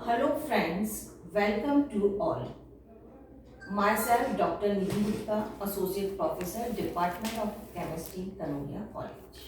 Hello friends, welcome to all. Myself Dr. Nidhi Gupta, Associate Professor, Department of Chemistry, कनौरिया College.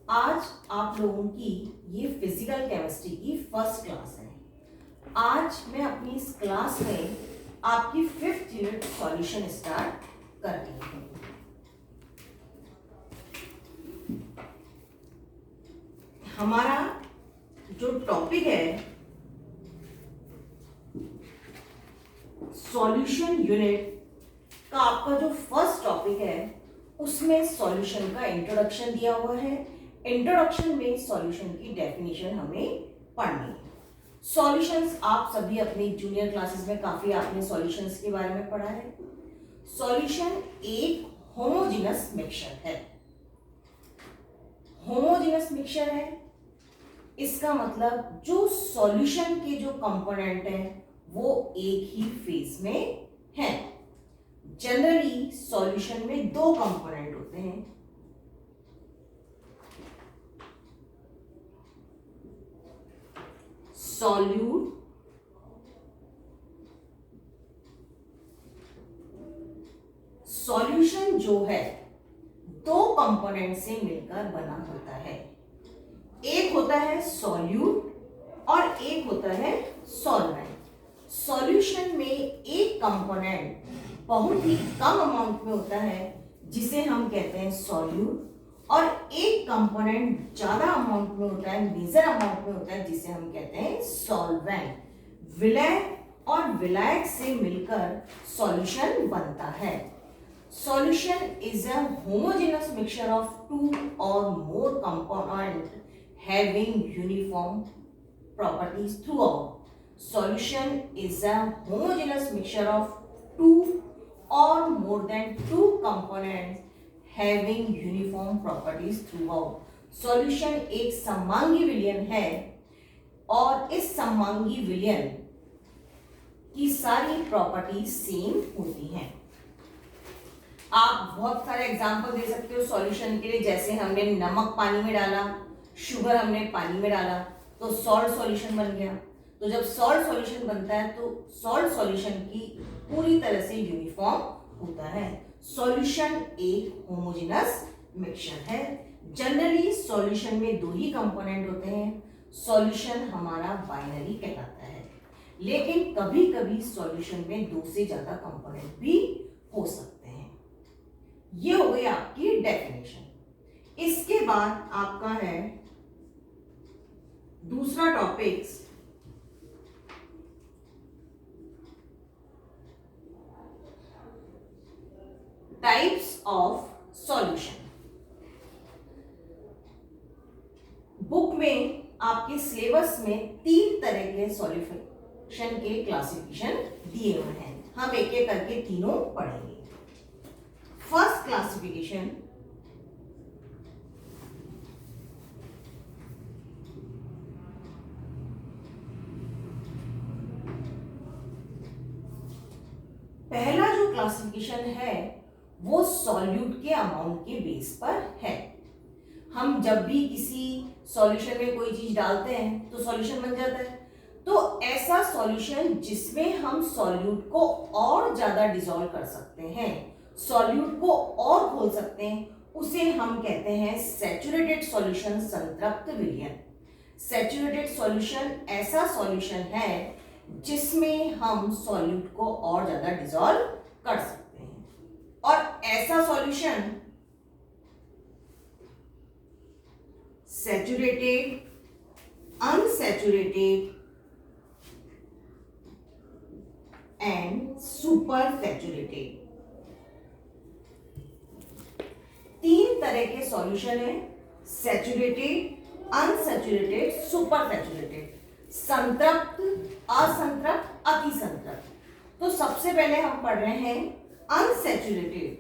आज आप लोगों की ये फिजिकल केमिस्ट्री की फर्स्ट क्लास है. आज मैं अपनी इस क्लास में आपकी 5th यूनिट सॉल्यूशन स्टार्ट कर रही हूँ. हमारा जो टॉपिक है सॉल्यूशन यूनिट का, आपका जो फर्स्ट टॉपिक है उसमें सॉल्यूशन का इंट्रोडक्शन दिया हुआ है. इंट्रोडक्शन में सॉल्यूशन की डेफिनेशन हमें पढ़नी है. सॉल्यूशंस आप सभी अपनी जूनियर क्लासेस में काफी आपने सॉल्यूशंस के बारे में पढ़ा है. सॉल्यूशन एक होमोजेनस मिक्सचर है. होमोजेनस मिक्सचर है इसका मतलब जो सॉल्यूशन के जो कंपोनेंट हैं वो एक ही फेज में है. जनरली सॉल्यूशन में दो कंपोनेंट होते हैं. सॉल्यूट सॉल्यूशन जो है दो कंपोनेंट से मिलकर बना होता है. एक होता है सॉल्यूट और एक होता है सॉल्वेंट. सॉल्यूशन में एक कंपोनेंट बहुत ही कम अमाउंट में होता है जिसे हम कहते हैं सॉल्यूट, और एक कंपोनेंट ज्यादा अमाउंट में होता है, मेजर अमाउंट में होता है, जिसे हम कहते हैं सॉल्वेंट. विलय और विलायक से मिलकर सॉल्यूशन बनता है. Solution is a homogenous mixture of two or more component having uniform properties throughout. Solution is a homogeneous mixture of two or more than two components having uniform properties throughout. Solution एक सममांगी विलयन है और इस सममांगी विलयन की सारी properties same होती हैं. आप बहुत सारे एग्जांपल दे सकते हो सॉल्यूशन के लिए. जैसे हमने नमक पानी में डाला, शुगर हमने पानी में डाला तो सॉल्ट सॉल्यूशन बन गया. तो जब सॉल्ट सॉल्यूशन बनता है तो सॉल्ट सॉल्यूशन की पूरी तरह से यूनिफॉर्म होता है. सॉल्यूशन एक होमोजेनस मिक्सचर है. जनरली सॉल्यूशन में दो ही कंपोनेंट होते हैं. सॉल्यूशन हमारा बाइनरी कहलाता है, लेकिन कभी कभी सॉल्यूशन में दो से ज्यादा कंपोनेंट भी हो सकते हैं. ये हो गई आपकी डेफिनेशन. इसके बाद आपका है दूसरा topic, types of solution. Book में आपके सिलेबस में 3 तरह के सॉल्यूशन के क्लासिफिकेशन दिए हुए हैं. हम एक एक करके तीनों पढ़ेंगे. फर्स्ट क्लासिफिकेशन पहला जो क्लासिफिकेशन है वो सॉल्यूट के अमाउंट के बेस पर है. हम जब भी किसी सॉल्यूशन में कोई चीज डालते हैं तो सॉल्यूशन बन जाता है. तो ऐसा सॉल्यूशन जिसमें हम सॉल्यूट को और ज्यादा डिसॉल्व कर सकते हैं, सॉल्यूट को और घोल सकते हैं, उसे हम कहते हैं सैचुरेटेड सॉल्यूशन, संतृप्त विलयन. सैचुरेटेड सॉल्यूशन ऐसा सॉल्यूशन है जिसमें हम सॉल्यूट को और ज्यादा डिसॉल्व कर सकते हैं. और ऐसा solution saturated, unsaturated and super saturated. 3 तरह के सॉल्यूशन है: सैचुरेटेड, अनसैचुरेटेड, सुपर सैचुरेटेड. संतृप्त, असंतृप्त, अतिसंतृप्त. तो सबसे पहले हम पढ़ रहे हैं अनसैचुरेटेड.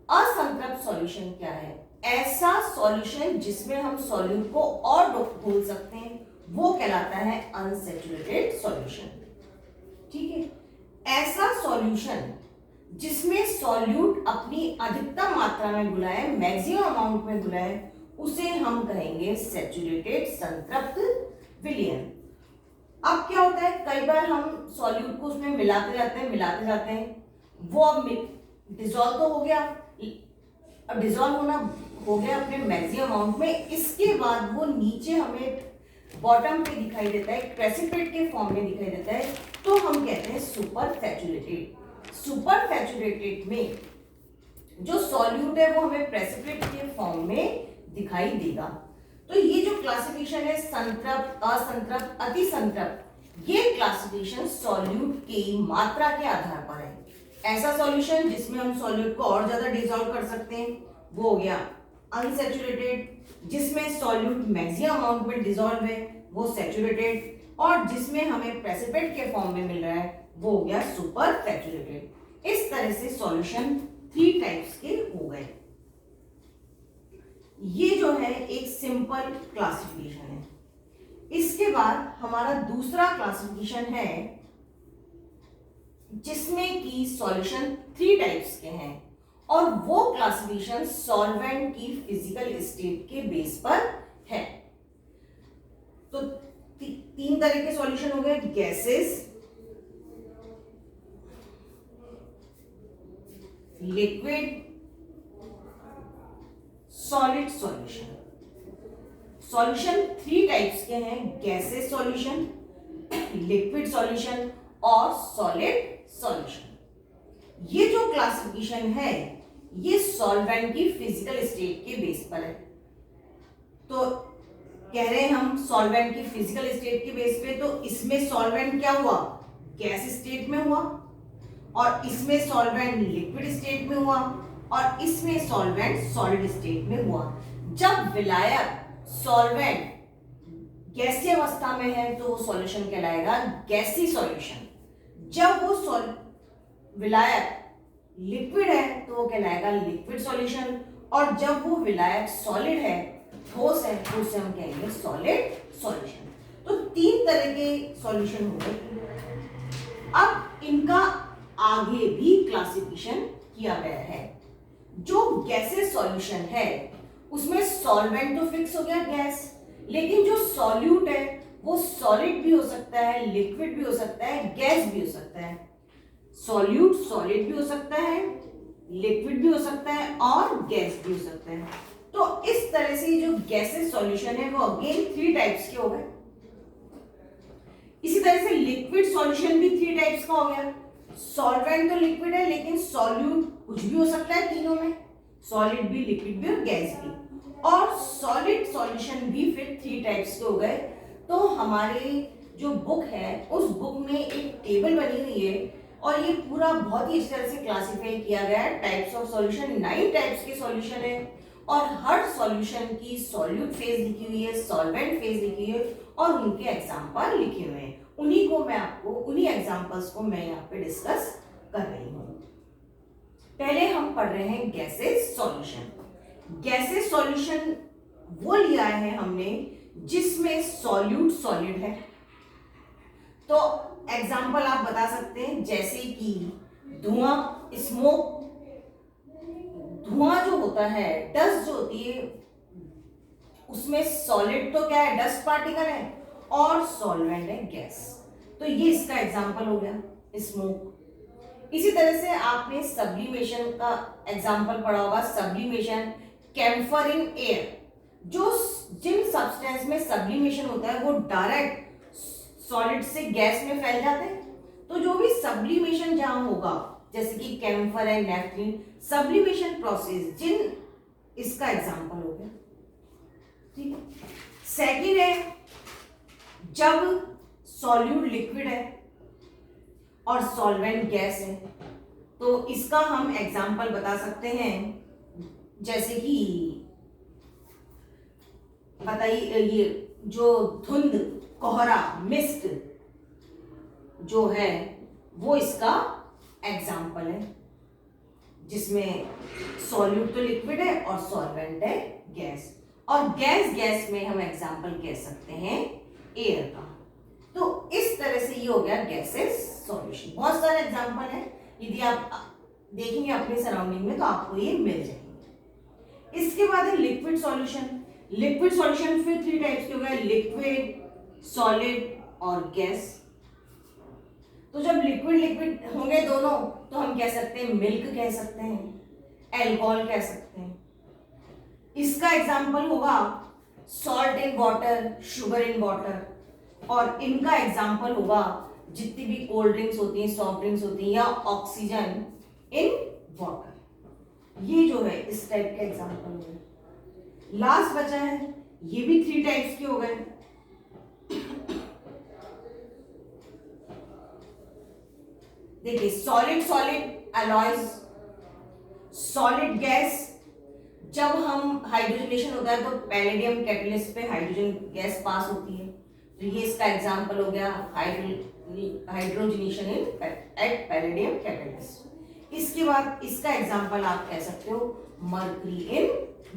असंतृप्त सॉल्यूशन क्या है? ऐसा सॉल्यूशन जिसमें हम सॉल्यूट को और घोल सकते हैं वो कहलाता है अनसैचुरेटेड सॉल्यूशन. ठीक है. ऐसा सॉल्यूशन जिसमें सॉल्यूट अपनी अधिकतम मात्रा में घुला है, मैक्सिमम अमाउंट में घुला है, उसे हम कहेंगे सैचुरेटेड, संतृप्त विलयन. अब क्या होता है, कई बार हम सॉल्यूट को उसमें मिलाते जाते हैं, वो अब डिजोल्व तो हो गया, अब डिजोल्व होना हो गया अपने मैक्सिमम अमाउंट में। इसके बाद वो नीचे हमें बॉटम पे दिखाई देता है, प्रेसिपिटेट के फॉर्म में दिखाई देता है, तो हम कहते हैं सुपर सैचुरेटेड। सुपर सैचुरेटेड में जो सॉल्यूट है वो हमें प्रेसिपिटेट के फॉर्म में दिखाई देगा। तो ये जो क्लासिफिकेशन है संतृप्त, असंतृप्त, अति संतृप्त, ये क्लासिफिकेशन सॉल्यूट की मात्रा के आधार पर है। ऐसा सॉल्यूशन जिसमें हम सॉल्यूट को और ज्यादा डिसॉल्व कर सकते हैं वो हो गया अनसैचुरेटेड, जिसमें सॉल्यूट मैक्सिमम अमाउंट में डिसॉल्व है वो सैचुरेटेड, और जिसमें हमें प्रेसिपिटेट के फॉर्म में मिल रहा है वो हो गया सुपर सैचुरेटेड। इस तरह से सॉल्यूशन 3 टाइप्स के हो गए। ये जो है एक सिंपल क्लासिफिकेशन है। इसके बाद हमारा दूसरा क्लासिफिकेशन है जिसमें कि सॉल्यूशन 3 टाइप्स के हैं, और वो क्लासिफिकेशन सॉल्वेंट की फिजिकल स्टेट के बेस पर है। तो 3 तरह के सॉल्यूशन हो गए, gases, liquid, solid solution. Solution 3 types के हैं, गैसेस सॉल्यूशन, लिक्विड सॉल्यूशन और सॉलिड सॉल्यूशन। ये जो क्लासिफिकेशन है ये सॉल्वेंट की फिजिकल स्टेट के बेस पर है। तो कह रहे हैं हम सॉल्वेंट की फिजिकल स्टेट के बेस पे, तो इसमें सॉल्वेंट क्या हुआ, गैस स्टेट में हुआ, और इसमें सॉल्वेंट लिक्विड स्टेट में हुआ, और इसमें सॉल्वेंट सॉलिड स्टेट में हुआ। जब विलायक सॉल्वेंट गैसीय अवस्था में है तो वो सॉल्यूशन कहलाएगा गैसी सॉल्यूशन। जब वो विलायक लिक्विड है तो वो कहलाएगा लिक्विड सॉल्यूशन, और जब वो विलायक सॉलिड है, ठोस है, तो उसे हम कहेंगे सॉलिड सॉल्यूशन। तो 3 तरह के सॉल्यूशन हो गए। अब इनका आगे भी क्लासिफिकेशन किया गया है। जो गैसेस सॉल्यूशन है उसमें सॉल्वेंट तो फिक्स हो गया गैस, लेकिन जो सॉल्यूट है वो सॉलिड भी हो सकता है, लिक्विड भी हो सकता है, गैस भी हो सकता है। सॉल्यूट सॉलिड भी हो सकता है, लिक्विड भी हो सकता है और गैस भी हो सकता है। तो इस तरह से जो गैसेस सॉल्यूशन है वो अगेन 3 टाइप्स के हो गए। इसी तरह से लिक्विड सॉल्यूशन भी 3 टाइप्स का हो गया। सॉल्वेंट तो लिक्विड है लेकिन सॉल्यूट कुछ भी हो सकता है तीनों में, सॉलिड भी, लिक्विड भी और गैस भी। और सॉलिड सॉल्यूशन भी फिर 3 टाइप्स के हो गए। तो हमारे जो बुक है उस बुक में एक टेबल बनी हुई है और ये पूरा बहुत ही अच्छी तरह से क्लासिफाई किया गया है। टाइप्स ऑफ सॉल्यूशन 9 टाइप्स के सॉल्यूशन है, और हर सॉल्यूशन की सॉल्यूट फेज लिखी हुई है, सॉल्वेंट फेज लिखी हुई है, और उनके एग्जांपल लिखे हुए हैं। उन्हीं एग्जांपल्स को मैं यहाँ पे डिस्कस कर रही हूँ। पहले हम पढ़ रहे हैं गैसेस सॉल्यूशन। गैसेस सॉल्यूशन वो लिया है हमने जिसमें सॉल्यूट सॉलिड है। तो एग्जांपल आप बता सकते हैं जैसे कि धुआं, स्मोक। धुआं जो होता है, डस्ट जो होती है, उसमें सॉलिड तो क्या है, डस्ट पार्टिकल है, और सॉल्वेंट है गैस। तो ये इसका एग्जांपल हो गया स्मोक। इसी तरह से आपने सब्लिमेशन का एग्जांपल पढ़ा होगा, सब्लिमेशन, कैम्फर इन एयर। जो जिन सब्सटेंस में सब्लिमेशन होता है वो डायरेक्ट सॉलिड से गैस में फैल जाते हैं। तो जो भी सब्लिमेशन जहां होगा, जैसे कि कैम्फर है, नेफ्थलीन, सब्लिमेशन प्रोसेस, जिन इसका एग्जांपल हो गया। ठीक है। सेकंड है जब सॉल्यूट लिक्विड है और सॉल्वेंट गैस है, तो इसका हम एग्जांपल बता सकते हैं जैसे कि बताइए, ये जो धुंध, कोहरा, मिस्ट जो है वो इसका एग्जाम्पल है, जिसमें सॉल्यूट तो लिक्विड है और सॉल्वेंट है गैस। और गैस में हम एग्जाम्पल कह सकते हैं एयर का। तो इस तरह से ये हो गया गैसेस सॉल्यूशन। बहुत सारे एग्जाम्पल है, यदि आप देखेंगे अपने सराउंडिंग में तो आपको ये मिल जाएंगे। इसके बाद है लिक्विड सॉल्यूशन। लिक्विड सॉल्यूशन फिर 3 टाइप्स के हो गए, लिक्विड, सॉलिड और गैस। तो जब लिक्विड लिक्विड होंगे दोनों तो हम कह सकते हैं मिल्क कह सकते हैं, एल्कोहल कह सकते हैं। इसका एग्जाम्पल होगा salt in water, sugar in water. और इनका एग्जाम्पल होगा जितनी भी कोल्ड ड्रिंक्स होती हैं, सॉफ्ट ड्रिंक्स होती हैं, या ऑक्सीजन इन वाटर। ये जो है इस टाइप के एग्जाम्पल हो गए। लास्ट बचा है, ये भी 3 टाइप्स के हो गए। देखिए solid solid alloys, solid gas. जब हम हाइड्रोजनेशन होता है तो पैलेडियम कैटलिस्ट पे हाइड्रोजन गैस पास होती है, तो ये इसका एग्जांपल हो गया हाइड्रोजनेशन एट पैलेडियम कैटलिस्ट। इसके बाद इसका एग्जांपल आप कह सकते हो मर्करी इन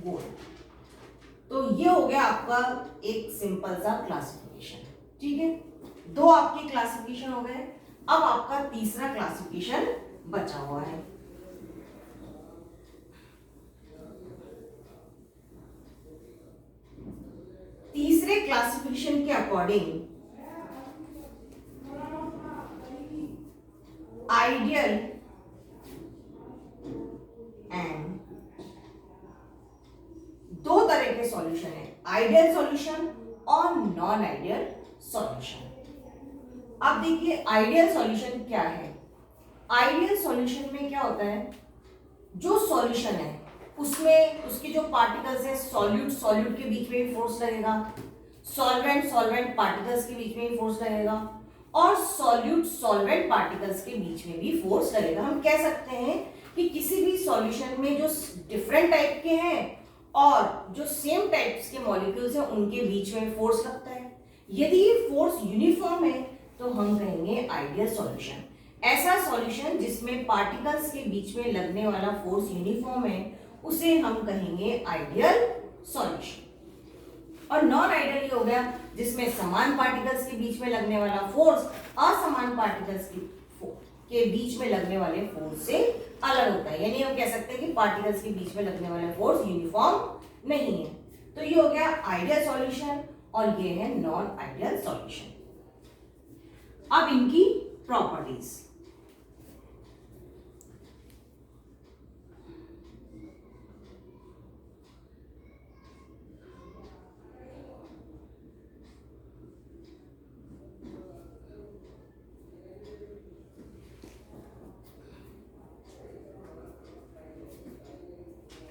गोल्ड। तो ये हो गया आपका एक सिंपल सा क्लासिफिकेशन। ठीक है, 2 आपके क्लासिफिकेशन हो गए। अब आपका तीसरा क्लासिफिकेशन बचा हुआ है। तीसरे क्लासिफिकेशन के अकॉर्डिंग आइडियल एंड 2 तरह के सॉल्यूशन है, आइडियल सॉल्यूशन और नॉन आइडियल सॉल्यूशन। अब देखिए आइडियल सॉल्यूशन क्या है। आइडियल सॉल्यूशन में क्या होता है, जो सॉल्यूशन है उसमें उसके जो पार्टिकल्स है सॉल्यूट सॉल्यूट के बीच में भी फोर्स लगेगा, सॉल्वेंट सॉल्वेंट पार्टिकल्स के बीच में भी फोर्स लगेगा, और सॉल्यूट सॉल्वेंट पार्टिकल्स के बीच में भी फोर्स लगेगा। हम कह सकते हैं कि किसी भी सॉल्यूशन में जो डिफरेंट टाइप के हैं और जो सेम टाइप्स के मॉलिक्यूल्स हैं उनके बीच में फोर्स लगता है। यदि ये फोर्स यूनिफॉर्म है तो हम कहेंगे आइडियल सॉल्यूशन। ऐसा सॉल्यूशन जिसमें पार्टिकल्स के बीच में लगने वाला फोर्स यूनिफॉर्म है उसे हम कहेंगे आइडियल सॉल्यूशन। और नॉन आइडियल हो गया जिसमें समान पार्टिकल्स के बीच में लगने वाला फोर्स असमान पार्टिकल्स के बीच में लगने वाले फोर्स से अलग होता है। यानी हम कह सकते हैं कि पार्टिकल्स के बीच में लगने वाला फोर्स यूनिफॉर्म नहीं है। तो ये हो गया आइडियल सॉल्यूशन और ये है नॉन आइडियल सॉल्यूशन। अब इनकी प्रॉपर्टीज।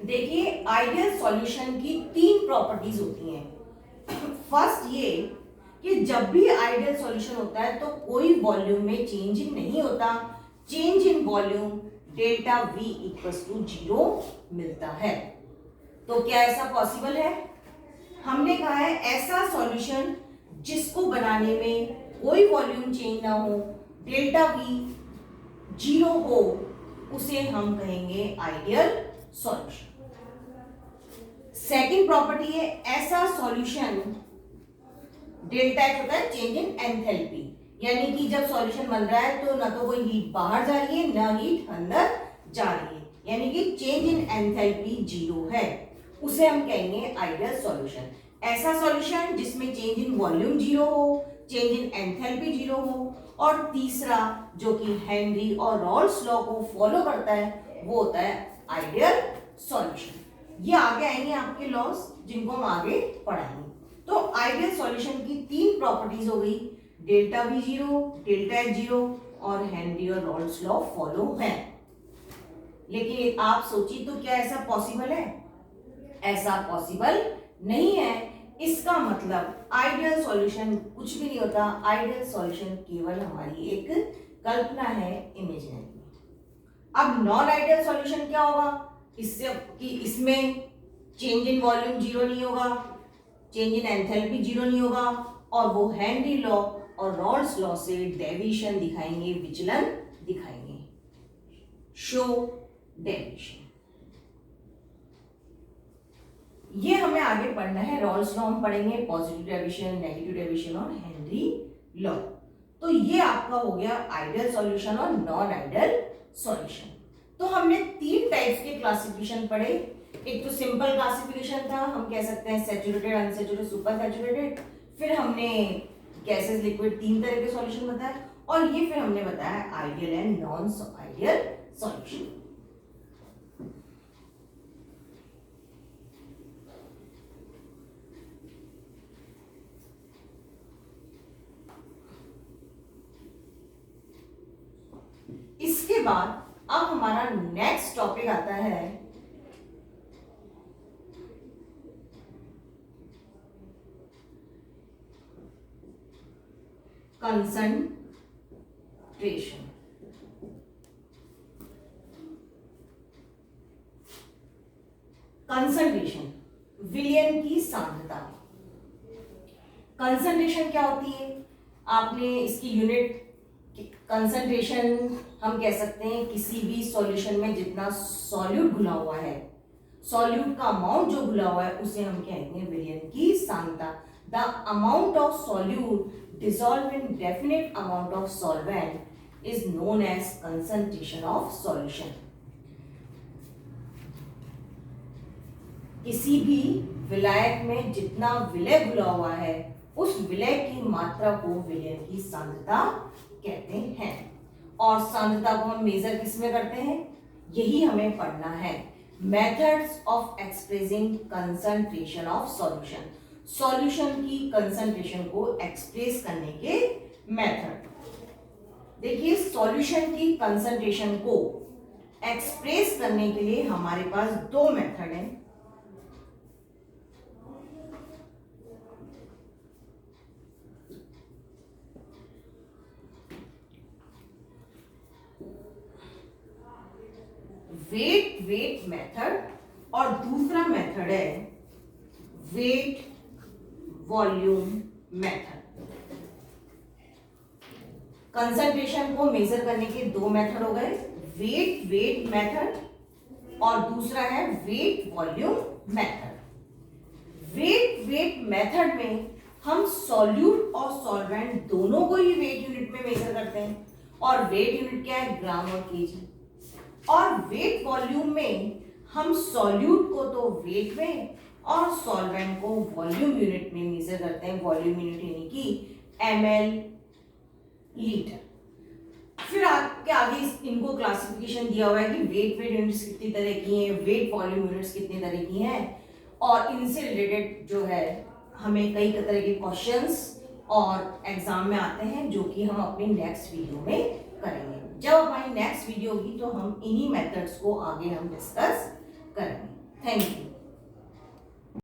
देखिए आइडियल सॉल्यूशन की 3 प्रॉपर्टीज होती हैं। फर्स्ट ये कि जब भी आइडियल सॉल्यूशन होता है तो कोई वॉल्यूम में चेंज नहीं होता, change in volume delta V equals to 0 मिलता है। तो क्या ऐसा पॉसिबल है? हमने कहा है ऐसा सॉल्यूशन जिसको बनाने में कोई वॉल्यूम चेंज ना हो, डेल्टा V 0 हो, उसे हम कहेंगे आइडियल सॉल्यूशन। सेकेंड प्रॉपर्टी है ऐसा सॉल्यूशन, डेल्टा H होता है चेंज इन एंथैल्पी, यानी कि जब सॉल्यूशन बन रहा है तो ना तो कोई हीट बाहर जा रही है ना हीट अंदर जा रही है, यानी कि चेंज इन एंथैल्पी 0 है, उसे हम कहेंगे आइडियल सॉल्यूशन। ऐसा सॉल्यूशन जिसमें चेंज इन वॉल्यूम 0 हो, चेंज इन एंथैल्पी 0 हो, और तीसरा जो कि हेनरी और रॉल्स लॉ को फॉलो करता है वो होता है आइडियल सॉल्यूशन। ये आगे आएंगे आपके लॉस जिनको हम आगे पढ़ाएंगे। तो आइडियल सॉल्यूशन की 3 प्रॉपर्टीज हो गई, डेल्टा V 0, डेल्टा H 0 और हेनरी और रॉल्स लॉ फॉलो है। लेकिन आप सोचिए तो क्या ऐसा पॉसिबल है? ऐसा पॉसिबल नहीं है। इसका मतलब आइडियल सॉल्यूशन कुछ भी नहीं होता, आइडियल सॉल्यूशन केवल हमारी एक कल्पना है, इमेजिनरी। अब नॉन आइडियल सॉल्यूशन क्या होगा? इससे कि इसमें चेंज इन वॉल्यूम 0 नहीं होगा, चेंज इन एंथैल्पी 0 नहीं होगा, और वो हेनरी लॉ और रॉल्स लॉ से डेविएशन दिखाएंगे, विचलन दिखाएंगे, शो डेविएशन। ये हमें आगे पढ़ना है। रॉल्स लॉ हम पढ़ेंगे, पॉजिटिव डेविएशन, नेगेटिव डेविएशन और हेनरी लॉ। तो ये आपका हो गया आइडियल सॉल्यूशन और नॉन आइडियल सॉल्यूशन। तो हमने 3 टाइप्स के क्लासिफिकेशन पढ़े। एक तो सिंपल क्लासिफिकेशन था, हम कह सकते हैं सैचुरेटेड, अनसैचुरेटेड, सुपर सैचुरेटेड। फिर हमने गैसेस, लिक्विड, 3 तरह के सॉल्यूशन बताया, और ये फिर हमने बताया ideal and non ideal solution. इसके बाद अब हमारा नेक्स्ट टॉपिक आता है कंसंट्रेशन। कंसंट्रेशन, विलयन की सांद्रता। कंसंट्रेशन क्या होती है? आपने इसकी यूनिट, कंसंट्रेशन हम कह सकते हैं किसी भी सॉल्यूशन में जितना सॉल्यूट घुला हुआ है, सॉल्यूट का अमाउंट जो घुला हुआ है उसे हम कहते हैं विलयन की सांद्रता। The amount of solute dissolved in definite amount of solvent is known as concentration of solution. किसी भी विलायक में जितना विलय घुला हुआ है उस विलय की मात्रा को विलयन की सांद्रता कहते हैं। और सांद्रता को हम मेजर किस में करते हैं, यही हमें पढ़ना है। Methods of expressing concentration of solution, solution की कंसंट्रेशन को एक्सप्रेस करने के मेथड। देखिए, सॉल्यूशन की कंसंट्रेशन को एक्सप्रेस करने के लिए हमारे पास दो मेथड हैं। वेट मेथड और दूसरा मेथड है वेट वॉल्यूम मेथड। कंसंट्रेशन को मेजर करने के दो मेथड हो गए, वेट मेथड और दूसरा है weight volume method. Weight method में हम सॉल्यूट और सॉल्वेंट दोनों को ही वेट यूनिट में मेजर करते हैं, और वेट यूनिट क्या है, ग्राम और केजी। और वेट वॉल्यूम में हम सॉल्यूट को तो वेट में और सॉल्वेंट को वॉल्यूम यूनिट में मेजर करते हैं, वॉल्यूम यूनिट यानी कि ml लीटर। फिर आपके आगे इनको क्लासिफिकेशन दिया हुआ है कि वेट यूनिट्स कितनी तरह की हैं, वेट वॉल्यूम यूनिट्स कितनी तरह की हैं, और इनसे रिलेटेड जो है हमें कई तरह के क्वेश्चंस और एग्जाम में आते हैं, जो कि हम अपने नेक्स्ट वीडियो में करेंगे। जब हमारी नेक्स्ट वीडियो होगी तो हम इन्हीं मेथड्स को आगे हम डिस्कस करेंगे। Thank you.